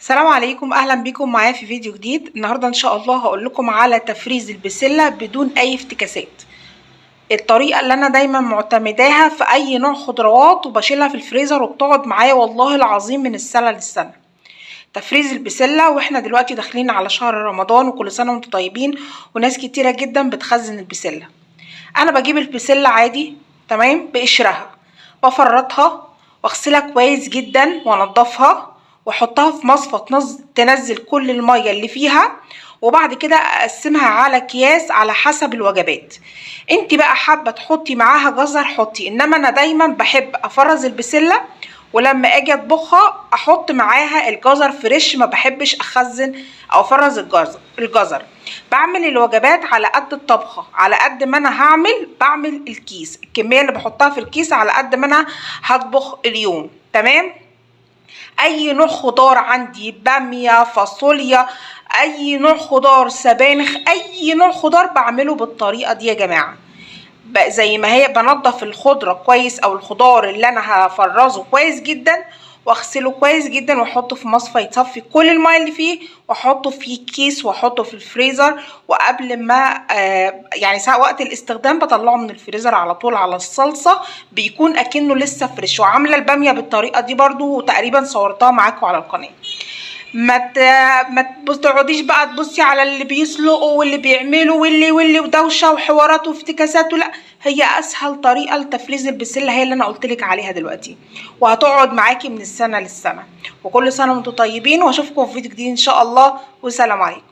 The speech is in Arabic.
السلام عليكم، اهلا بكم معايا في فيديو جديد. النهارده ان شاء الله هقول لكم على تفريز البسله بدون اي افتكاسات. الطريقه اللي انا دايما معتمداها في اي نوع خضروات وبشيلها في الفريزر وبتقعد معايا والله العظيم من السنه للسنه. تفريز البسله واحنا دلوقتي داخلين على شهر رمضان، وكل سنه وانتم طيبين. وناس كتيره جدا بتخزن البسله. انا بجيب البسله عادي تمام بقشرها، بفرطها واغسلها كويس جدا وانضفها واحطها في مصفى تنزل كل الميه اللي فيها، وبعد كده اقسمها على اكياس على حسب الوجبات. انت بقى حابه تحطي معاها جزر حطي، انما انا دايما بحب افرز البسله ولما اجي اطبخها احط معاها الجزر فريش، ما بحبش اخزن او افرز الجزر. بعمل الوجبات على قد الطبخه، على قد ما انا بعمل الكيس، الكميه اللي بحطها في الكيس على قد ما انا هطبخ اليوم. تمام. اي نوع خضار عندي، باميه، فاصوليا، اي نوع خضار، سبانخ، اي نوع خضار بعمله بالطريقه دي يا جماعه. زي ما هي بنضف الخضره كويس او الخضار اللي انا هفرزه كويس جدا واغسله كويس جدا واحطه في مصفى يتصفي كل الميه اللي فيه، واحطه في كيس واحطه في الفريزر. وقبل ما يعني ساعة وقت الاستخدام بطلعه من الفريزر على طول على الصلصه، بيكون اكنه لسه فريش. وعامله الباميه بالطريقه دي برضو وتقريبا صورتها معاكم على القناه. ما تقعديش بقى تبصي على اللي بيسلقوا واللي بيعملوا واللي ودوشه وحوارات وافتكاسات، لا، هي اسهل طريقه لتفريز البسله هي اللي انا قلتلك عليها دلوقتي، وهتقعد معاكي من السنه للسنه. وكل سنه وانتم طيبين، واشوفكم في فيديو جديد ان شاء الله، والسلام عليكم.